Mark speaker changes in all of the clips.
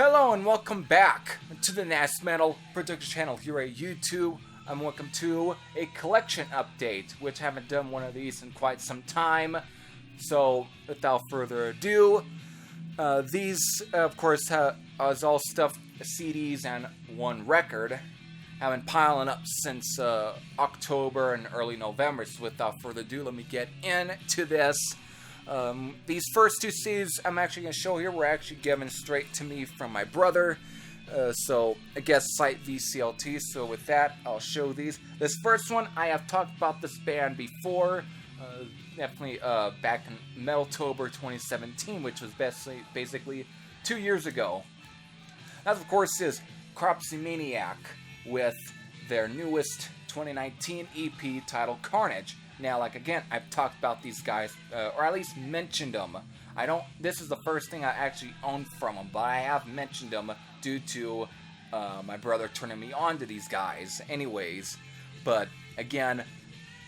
Speaker 1: Hello and welcome back to the Nasty Metal Production channel here at YouTube. And welcome to a collection update, which I haven't done one of these in quite some time. So, without further ado, these, of course, is all stuff, CDs and one record. Have been piling up since October and early November. So, without further ado, let me get into this. These first two CDs I'm actually going to show here were actually given straight to me from my brother. So, I guess site VCLT. So, with that, I'll show these. This first one, I have talked about this band before. Definitely back in October 2017, which was basically 2 years ago. That, of course, is Cropsy Maniac with their newest 2019 EP titled Carnage. Now, like, again, I've talked about these guys, or at least mentioned them. This is the first thing I actually own from them, but I have mentioned them due to my brother turning me on to these guys anyways. But, again,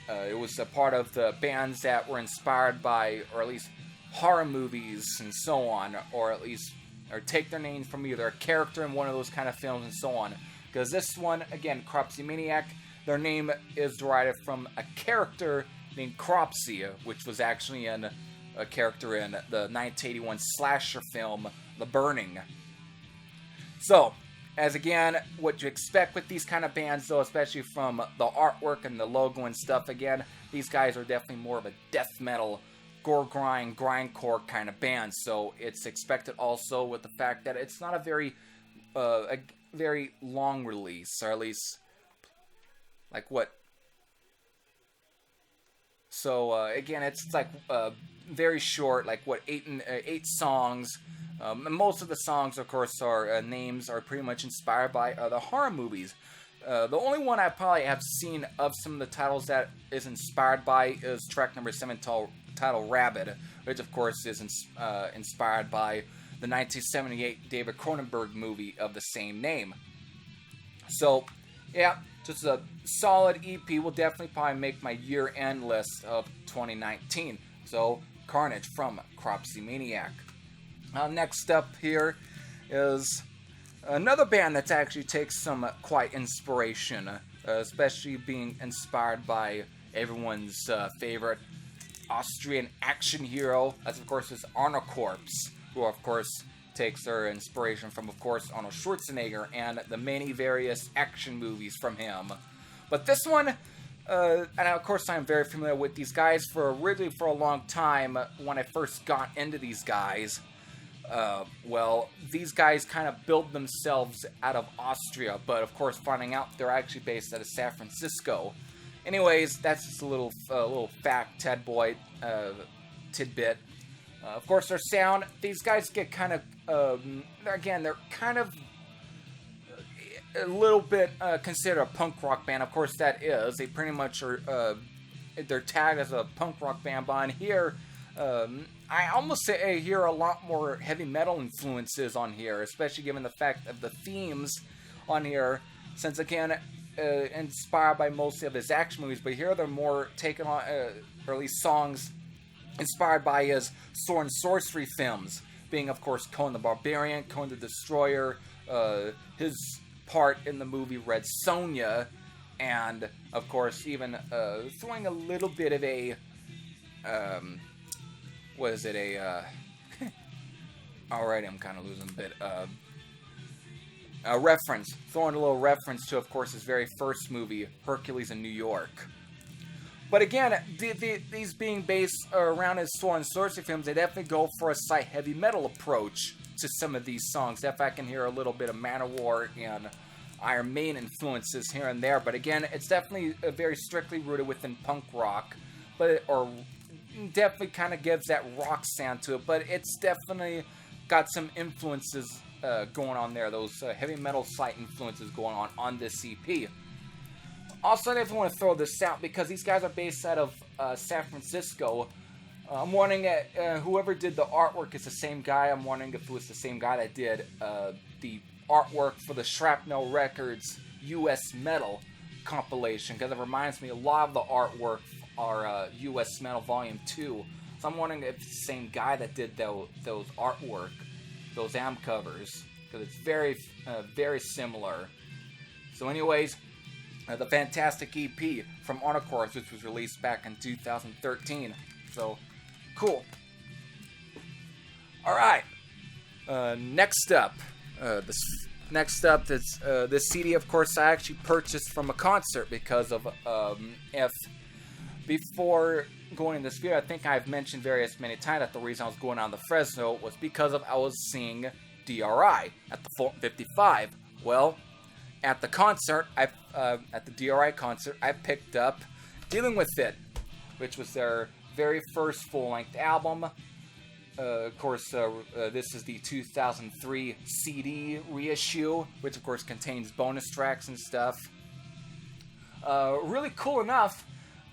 Speaker 1: it was a part of the bands that were inspired by, or at least horror movies and so on, or take their name from either a character in one of those kind of films and so on. Because this one, again, Cropsy Maniac, their name is derived from a character named Cropsy, which was actually a character in the 1981 slasher film, The Burning. So, as again, what you expect with these kind of bands, though, especially from the artwork and the logo and stuff, again, these guys are definitely more of a death metal, gore grind, grindcore kind of band. So, it's expected also with the fact that it's not a very long release, or at least like what? So again, it's like very short, like what, eight songs. Most of the songs, of course, are names are pretty much inspired by the horror movies. The only one I probably have seen of some of the titles that is inspired by is track number 7, titled Rabid, which of course is inspired by the 1978 David Cronenberg movie of the same name. So, yeah, just a solid EP. Will definitely probably make my year-end list of 2019. So, Carnage from Cropsy Maniac. Next up here is another band that actually takes some quite inspiration, especially being inspired by everyone's favorite Austrian action hero, as of course is Arnold Corpse, who of course takes their inspiration from, of course, Arnold Schwarzenegger and the many various action movies from him. But this one, and of course I'm very familiar with these guys for a long time when I first got into these guys. Well, these guys kind of build themselves out of Austria, but of course finding out they're actually based out of San Francisco. Anyways, that's just a little fact, Ted Boy tidbit. Of course, their sound, these guys get kind of, again, they're kind of a little bit considered a punk rock band. Of course, that is. They pretty much are, they're tagged as a punk rock band. But on here, I almost say I hear a lot more heavy metal influences on here, especially given the fact of the themes on here, since, again, inspired by mostly of his action movies. But here they're more taken on, or at least songs inspired by his sword and sorcery films, being, of course, Conan the Barbarian, Conan the Destroyer, his part in the movie Red Sonja, and, of course, even throwing a little bit of a, alright, I'm kind of losing a bit, throwing a little reference to, of course, his very first movie, Hercules in New York. But again, these being based around his sword and sorcery films, they definitely go for a slight heavy metal approach to some of these songs. Definitely I can hear a little bit of Manowar and Iron Maiden influences here and there. But again, it's definitely very strictly rooted within punk rock, or definitely kind of gives that rock sound to it. But it's definitely got some influences going on there. Those heavy metal slight influences going on this EP. Also, I definitely want to throw this out because these guys are based out of San Francisco. I'm wondering whoever did the artwork is the same guy. I'm wondering if it was the same guy that did the artwork for the Shrapnel Records US Metal compilation, because it reminds me a lot of the artwork are US Metal Volume 2. So I'm wondering if it's the same guy that did those artwork, those AM covers. because it's very similar. So anyways, the fantastic EP from Arnocords, which was released back in 2013. So, cool. Alright, next up, this CD, of course, I actually purchased from a concert because of, before going in this video, I think I've mentioned many times that the reason I was going on the Fresno was because I was seeing DRI at the Fulton 55. Well, at the concert, at the DRI concert, I picked up Dealing With It, which was their very first full-length album. Of course, this is the 2003 CD reissue, which of course contains bonus tracks and stuff. Really cool enough,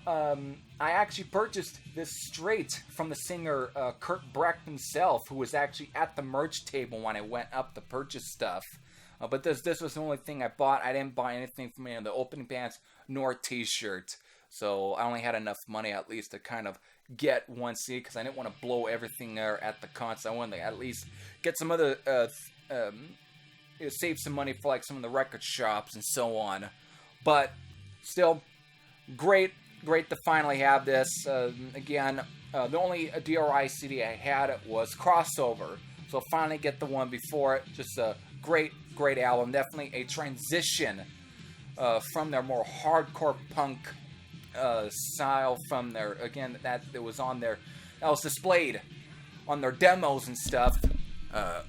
Speaker 1: I actually purchased this straight from the singer Kurt Brecht himself, who was actually at the merch table when I went up to purchase stuff. But this was the only thing I bought. I didn't buy anything from any of the opening bands, nor a t-shirt. So I only had enough money at least to kind of get one CD, because I didn't want to blow everything there at the concert. I wanted to at least get some other, save some money for like some of the record shops and so on. But still, great to finally have this. Again, the only DRI CD I had was Crossover. So finally get the one before it. Just a great album. Definitely a transition from their more hardcore punk style from their, again, that was on their, that was displayed on their demos and stuff. That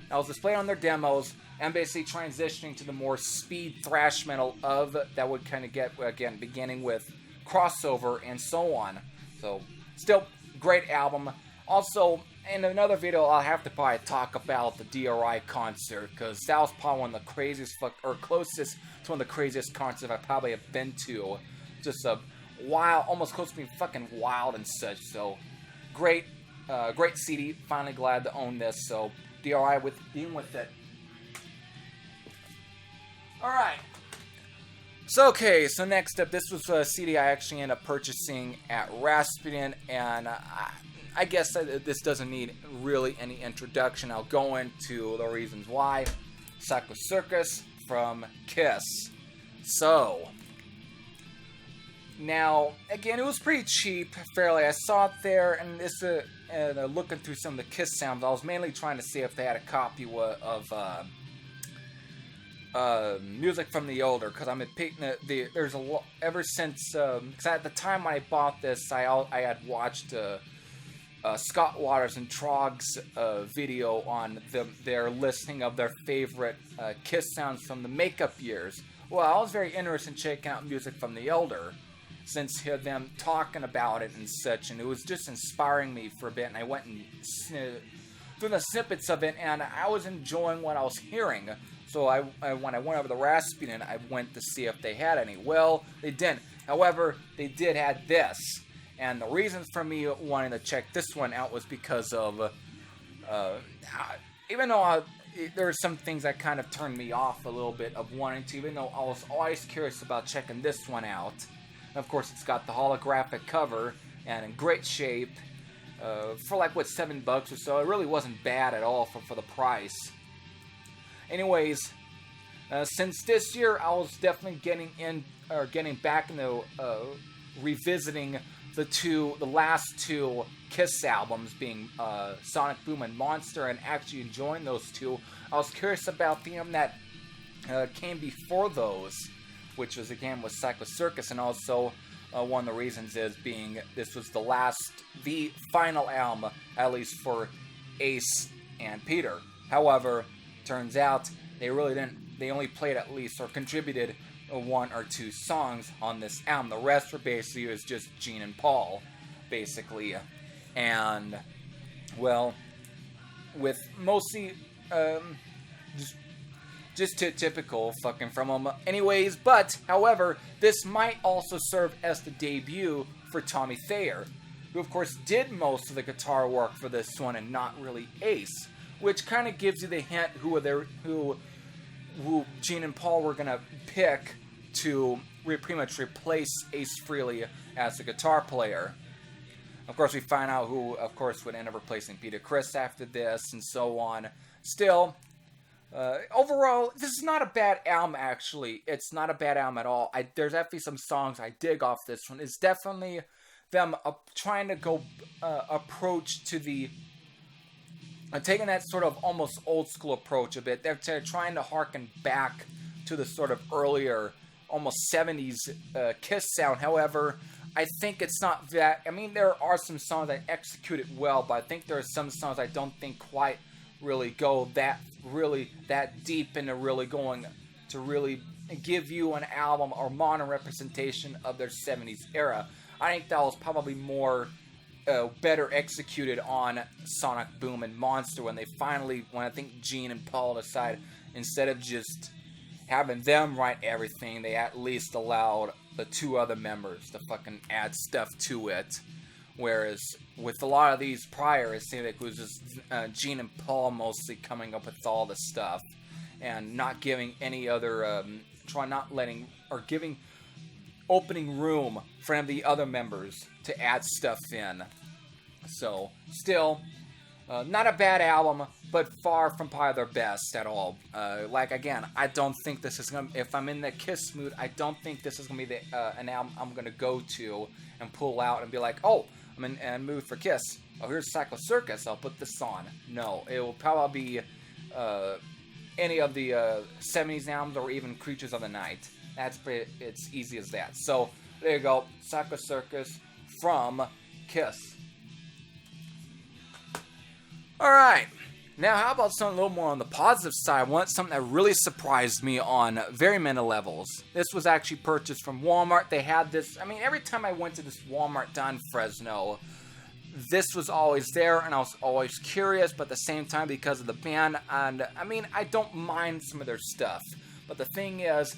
Speaker 1: was displayed on their demos, and basically transitioning to the more speed thrash metal of that would kind of get, again, beginning with Crossover and so on. So, still, great album. Also, in another video, I'll have to probably talk about the DRI concert, because that was probably one of the craziest, or closest to one of the craziest concerts I probably have been to. Just a wild, almost close to being fucking wild and such. So, great CD. Finally glad to own this. So, DRI with Dealing With It. Alright. So, okay, so next up, this was a CD I actually ended up purchasing at Rasputin, and I guess this doesn't need really any introduction. I'll go into the reasons why. Circus from Kiss. So, now, again, it was pretty cheap, fairly. I saw it there, and this, looking through some of the Kiss sounds, I was mainly trying to see if they had a copy of Music from the Older, because I'm picking there's a lot, ever since, because at the time when I bought this, I had watched, Scott Waters and Trog's video on their listing of their favorite Kiss sounds from the makeup years. Well, I was very interested in checking out Music from the Elder, since heard them talking about it and such, and it was just inspiring me for a bit, and I went and through the snippets of it, and I was enjoying what I was hearing. So when I went over to Rasputin, I went to see if they had any. Well, they didn't. However, they did have this. And the reason for me wanting to check this one out was because of, even though there were some things that kind of turned me off a little bit of wanting to, even though I was always curious about checking this one out. And of course, it's got the holographic cover and in great shape for like, what, $7 or so. It really wasn't bad at all for the price. Anyways, since this year, I was definitely getting back into revisiting the last two Kiss albums, being Sonic Boom and Monster, and actually enjoying those two. I was curious about the album that came before those, which was Circus, and also one of the reasons is being this was the final album, at least for Ace and Peter. However, turns out they really didn't. They only played at least or contributed one or two songs on this album. The rest were basically was just Gene and Paul, basically, and well, with mostly just typical fucking from them. Anyways, but however, this might also serve as the debut for Tommy Thayer, who of course did most of the guitar work for this one and not really Ace, which kind of gives you the hint who Gene and Paul were gonna pick to pretty much replace Ace Frehley as the guitar player. Of course, we find out who, of course, would end up replacing Peter Criss after this, and so on. Still, Overall, this is not a bad album, actually. It's not a bad album at all. There's definitely some songs I dig off this one. It's definitely them trying to go approach to the... taking that sort of almost old school approach a bit. They're trying to harken back to the sort of earlier, almost 70s Kiss sound. However, I think it's not that... I mean, there are some songs that execute it well, but I think there are some songs I don't think quite really go that deep into really going to really give you an album or modern representation of their 70s era. I think that was probably more better executed on Sonic Boom and Monster when I think Gene and Paul decided instead of just having them write everything, they at least allowed the two other members to fucking add stuff to it. Whereas with a lot of these prior, it seemed like it was just Gene and Paul mostly coming up with all the stuff and not giving any other, giving opening room for any of the other members to add stuff in. So, still, not a bad album, but far from probably their best at all. Again, I don't think this is going to... If I'm in the Kiss mood, I don't think this is going to be an album I'm going to go to and pull out and be like, oh, I'm in a mood for Kiss. Oh, here's Psycho Circus. I'll put this on. No, it will probably be any of the 70s albums or even Creatures of the Night. It's easy as that. So, there you go. Psycho Circus from Kiss. Alright, now how about something a little more on the positive side? I want something that really surprised me on very many levels. This was actually purchased from Walmart. They had this, I mean, every time I went to this Walmart down in Fresno, this was always there, and I was always curious, but at the same time, because of the band, and, I mean, I don't mind some of their stuff, but the thing is,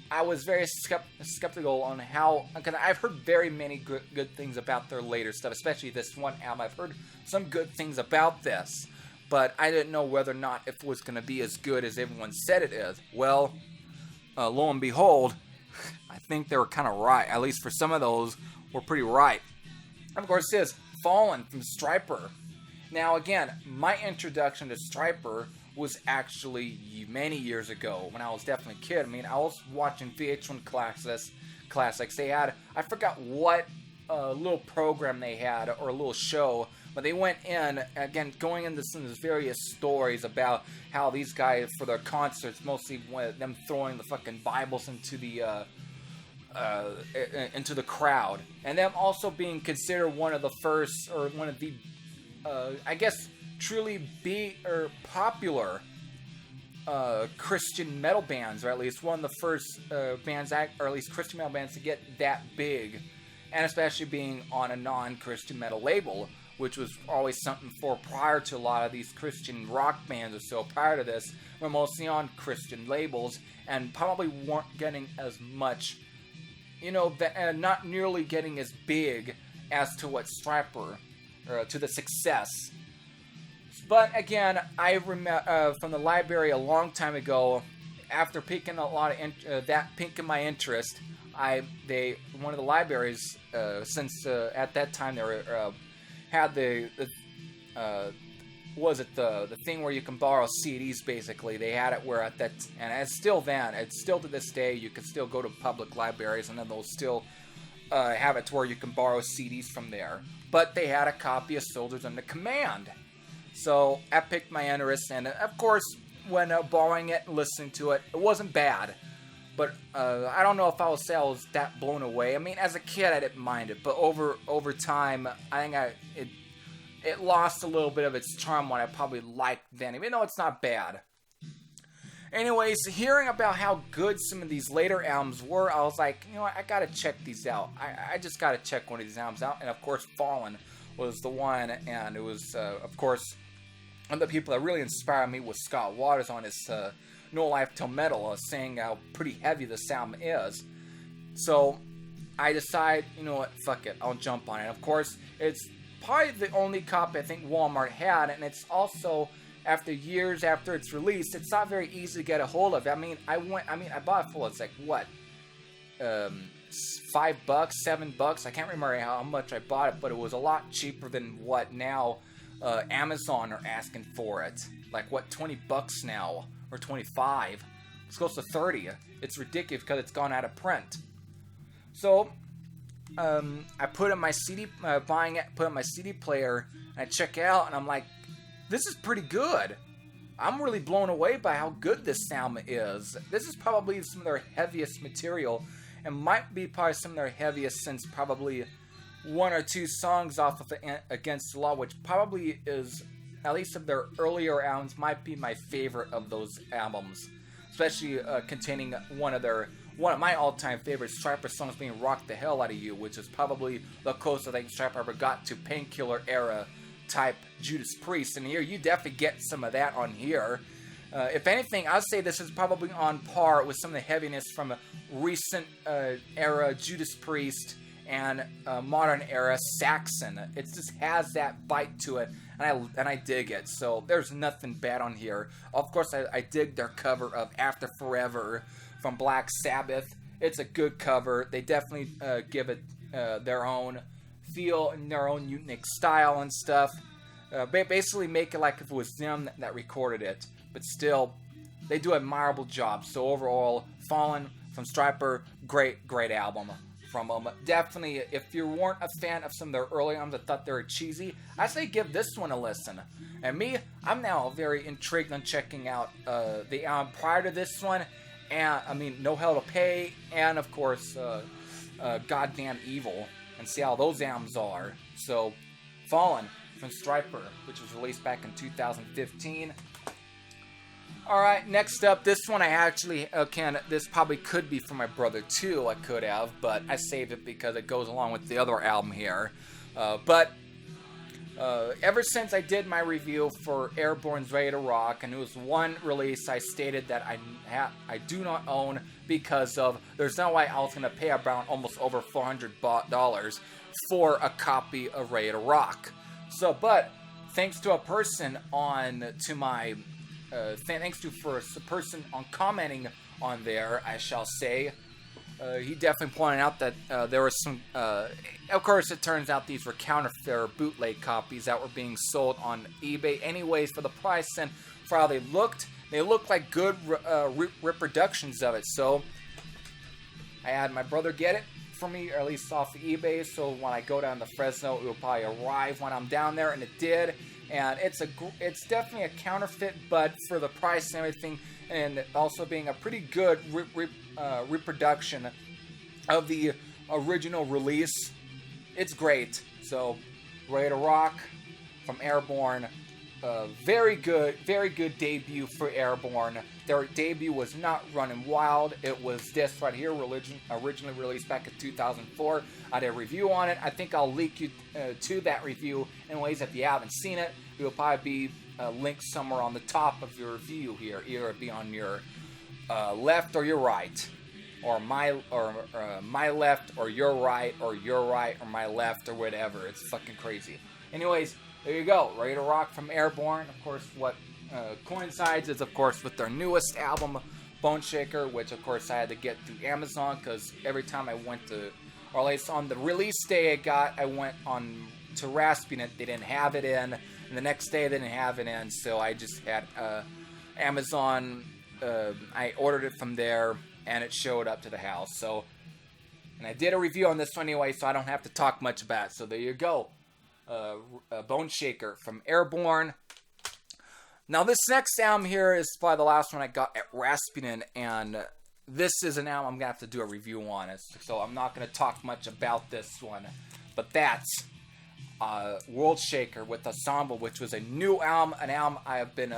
Speaker 1: I was very skeptical on how, because I've heard very many good things about their later stuff, especially this one album. I've heard some good things about this, but I didn't know whether or not if it was going to be as good as everyone said it is. Well, lo and behold, I think they were kind of right. At least for some of those, were pretty right. And of course, this is Fallen from Stryper. Now, again, my introduction to Stryper was actually many years ago when I was definitely a kid. I mean, I was watching VH1 Classics. They had, I forgot what little program they had or a little show, but they went in, again, going into some of these various stories about how these guys, for their concerts, mostly them throwing the fucking Bibles into the crowd, and them also being considered one of the first, or one of the, I guess, truly popular Christian metal bands, or at least one of the first bands, or at least Christian metal bands to get that big, and especially being on a non-Christian metal label, which was always something for prior to a lot of these Christian rock bands or so. Prior to this, were mostly on Christian labels, and probably weren't getting as much, not nearly getting as big as to what Stryper, to the success. But again, I remember from the library a long time ago, after piquing a lot of piquing my interest, one of the libraries, since at that time they were had the thing where you can borrow CDs. Basically, they had it where at that, and it's still to this day, you can still go to public libraries and then they'll still have it to where you can borrow CDs from there. But they had a copy of Soldiers Under Command. So that piqued my interest, and of course, when borrowing it and listening to it, it wasn't bad. But I don't know if I would say I was that blown away. I mean, as a kid, I didn't mind it, but over time, I think it lost a little bit of its charm, what I probably liked then, even though it's not bad. Anyways, hearing about how good some of these later albums were, I was like, I gotta check these out. I just gotta check one of these albums out, and of course, Fallen was the one, and it was, of course, one of the people that really inspired me was Scott Waters on his No Life Till Metal, saying how pretty heavy this album is. So I decide, fuck it, I'll jump on it. Of course, it's probably the only copy I think Walmart had, and it's also, after years after it's released, it's not very easy to get a hold of. I bought it for, it's like, what, $5, $7, I can't remember how much I bought it, but it was a lot cheaper than what now Amazon are asking for it. Like, what, $20 now, or 25. It's close to 30. It's ridiculous because it's gone out of print. So I put in my CD, put in my CD player, and I check it out, and I'm like, this is pretty good. I'm really blown away by how good this album is. This is probably some of their heaviest material, and might be probably some of their heaviest since probably one or two songs off of Against the Law, which probably is, at least of their earlier albums, might be my favorite of those albums. Especially containing one of my all-time favorite Stryper songs being Rock the Hell Out of You, which is probably the closest I think Stryper ever got to Painkiller era type Judas Priest. And here you definitely get some of that on here. If anything, I'd say this is probably on par with some of the heaviness from a recent era Judas Priest and modern era Saxon. It just has that bite to it, and I dig it. So there's nothing bad on here. Of course, I dig their cover of After Forever from Black Sabbath. It's a good cover. They definitely give it their own feel and their own unique style and stuff. Basically make it like if it was them that recorded it. But still, they do an admirable job. So overall, Fallen from Stryper, great album from them. Definitely, if you weren't a fan of some of their early albums that thought they were cheesy, I say give this one a listen. And me, I'm now very intrigued on checking out the album prior to this one. And I mean, No Hell to Pay, and of course, Goddamn Evil, and see how those albums are. So, Fallen from Stryper, which was released back in 2015. Alright, next up, this one I actually this probably could be for my brother too, I could have, but I saved it because it goes along with the other album here. But ever since I did my review for Airborne's Ready to Rock, and it was one release I stated that I do not own because of, there's no way I was going to pay around almost over $400 for a copy of Ready to Rock. So, but thanks to a person for a person on commenting on there, I shall say, he definitely pointed out that there was some, of course it turns out these were counterfeit or bootleg copies that were being sold on eBay anyways for the price and for how they looked like good reproductions of it. So I had my brother get it for me, or at least off of eBay, so when I go down to Fresno, it will probably arrive when I'm down there, and it did. And it's definitely a counterfeit, but for the price and everything, and also being a pretty good reproduction of the original release, it's great. So, Ready to Rock from Airborne, very good debut for Airborne. Their debut was not Running Wild. It was this right here, originally released back in 2004. I did a review on it. I think I'll link you to that review. Anyways, if you haven't seen it, it will probably be linked somewhere on the top of your review here. Either it be on your left or your right, or my left or your right or my left or whatever. It's fucking crazy. Anyways, there you go. Ready to Rock from Airborne. Of course, what coincides is, of course, with their newest album, Bone Shaker, which, of course, I had to get through Amazon because every time I went to, or at least on the release day I went on to Rasputin, they didn't have it in, and the next day they didn't have it in, so I just had Amazon, I ordered it from there, and it showed up to the house. So, and I did a review on this one anyway, so I don't have to talk much about it. So there you go. Bone Shaker from Airborne. Now this next album here is probably the last one I got at Rasputin, and this is an album I'm going to have to do a review on it, so I'm not going to talk much about this one. But that's World Shaker with Ensemble, which was a new album, an album I have been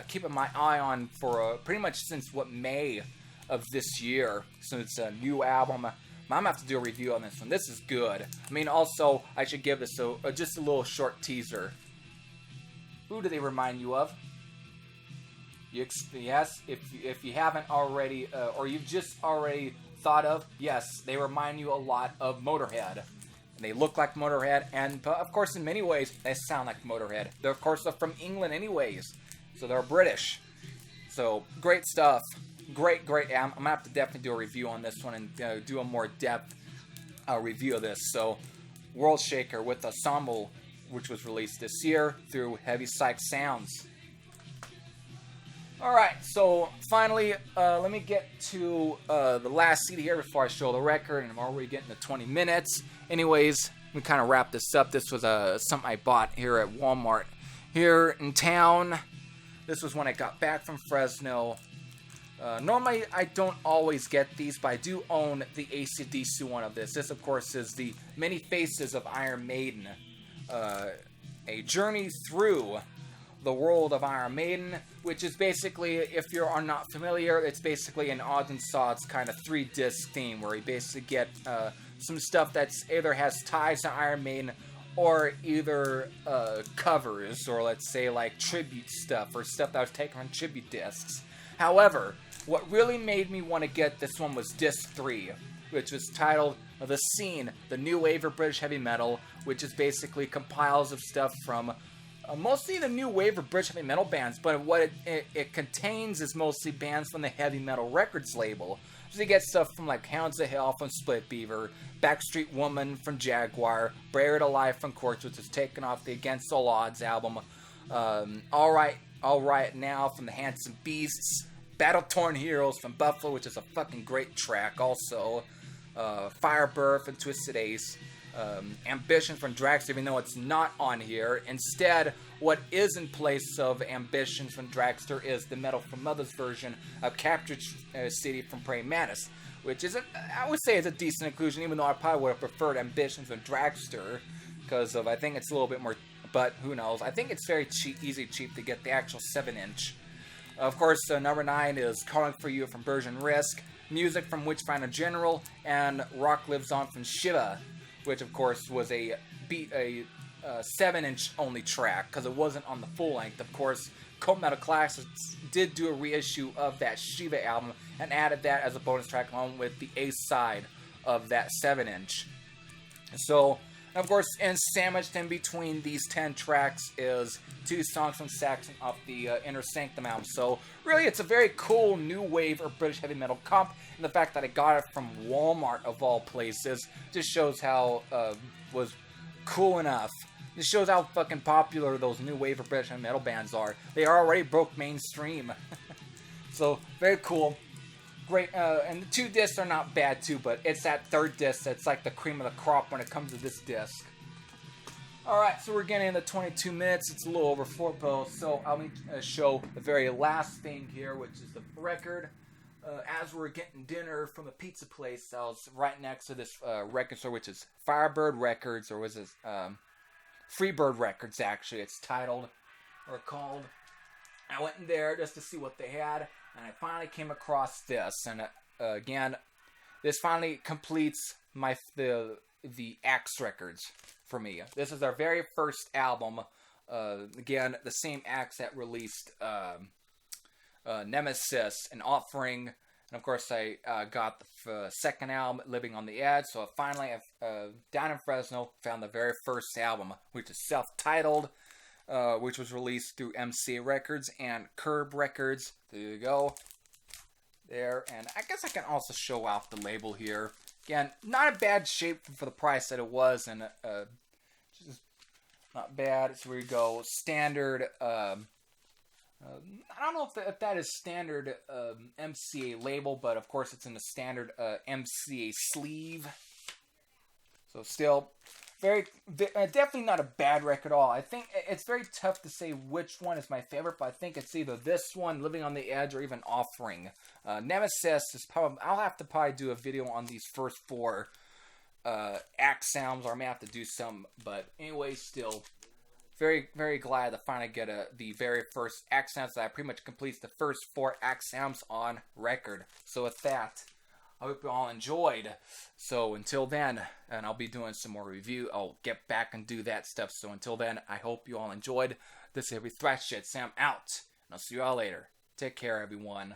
Speaker 1: keeping my eye on for pretty much since May of this year. So it's a new album. I'm going to have to do a review on this one. This is good. I mean, also, I should give this just a little short teaser. Who do they remind you of? Yes, if you haven't already, or you've just already thought of, yes, they remind you a lot of Motorhead. And they look like Motorhead, and of course, in many ways, they sound like Motorhead. They're, of course, from England anyways, so they're British. So, great stuff. Great album. I'm going to have to definitely do a review on this one and do a more depth review of this. So, World Shaker with Ensemble, which was released this year through Heavy Psych Sounds. Alright, so finally, let me get to the last CD here before I show the record, and I'm already getting to 20 minutes. Anyways, we kind of wrap this up. This was something I bought here at Walmart here in town. This was when I got back from Fresno. Normally, I don't always get these, but I do own the AC/DC one of this. This, of course, is the Many Faces of Iron Maiden. A journey through the world of Iron Maiden, which is basically, if you are not familiar, it's basically an odds and sods kind of 3-disc theme where you basically get some stuff that's either has ties to Iron Maiden or either covers, or let's say like tribute stuff or stuff that was taken from tribute discs. However, what really made me want to get this one was disc 3, which was titled The Scene, the New Wave of British Heavy Metal, which is basically compiles of stuff from mostly the new wave of British heavy metal bands, but what it contains is mostly bands from the Heavy Metal Records label. So you get stuff from like Hounds of Hell from Split Beaver, Backstreet Woman from Jaguar, Buried Alive from Corpse, which is taken off the Against All Odds album, All Right Now from the Handsome Beasts, Battle Torn Heroes from Buffalo, which is a fucking great track also, Firebird from Twisted Ace, Ambition from Dragster, even though it's not on here. Instead, what is in place of Ambitions from Dragster is the Metal from Mother's version of Captured City from Praying Mantis, which is, I would say, is a decent inclusion, even though I probably would have preferred Ambitions from Dragster, because of, I think it's a little bit more, but who knows. I think it's very cheap to get the actual 7-inch. Of course, number 9 is Calling for You from Version Risk, Music from Witchfinder General, and Rock Lives On from Shiva, which of course was a 7-inch only track because it wasn't on the full length. Of course, Cult Metal Classics did do a reissue of that Shiva album and added that as a bonus track along with the A side of that 7-inch. So, of course, and sandwiched in between these 10 tracks is 2 songs from Saxon off the Inner Sanctum album. So, really, it's a very cool new wave of British heavy metal comp, and the fact that I got it from Walmart, of all places, just shows how was cool enough. It shows how fucking popular those new wave of British heavy metal bands are. They already broke mainstream. So, very cool. Great, and the 2 discs are not bad too, but it's that 3rd disc that's like the cream of the crop when it comes to this disc. Alright, so we're getting into 22 minutes. It's a little over 4 posts, so I'll show the very last thing here, which is the record. As we're getting dinner from a pizza place, I was right next to this record store, which is Firebird Records, or was it Freebird Records, actually. It's titled, or called. I went in there just to see what they had, and I finally came across this, and again, this finally completes the Axe records for me. This is their very first album. Again, the same Axe that released Nemesis and Offering, and of course I got the second album, Living on the Edge. So finally, down in Fresno, found the very first album, which is self-titled. Which was released through MCA Records and Curb Records. There you go. There, and I guess I can also show off the label here. Again, not a bad shape for the price that it was, and just not bad. So here we go. Standard. I don't know if that is standard MCA label, but of course it's in the standard MCA sleeve. So still. Definitely not a bad record at all. I think it's very tough to say which one is my favorite, but I think it's either this one, Living on the Edge, or even Offering. Nemesis is probably, I'll have to probably do a video on these first 4 Axe sounds, or I may have to do some, but anyway, still very, very glad to finally get the very first Axe sounds that pretty much completes the first 4 Axe sounds on record. So with that, I hope you all enjoyed. So until then, and I'll be doing some more review. I'll get back and do that stuff. So until then, I hope you all enjoyed. This is Heavy Thrash Shit. Sam out. And I'll see you all later. Take care, everyone.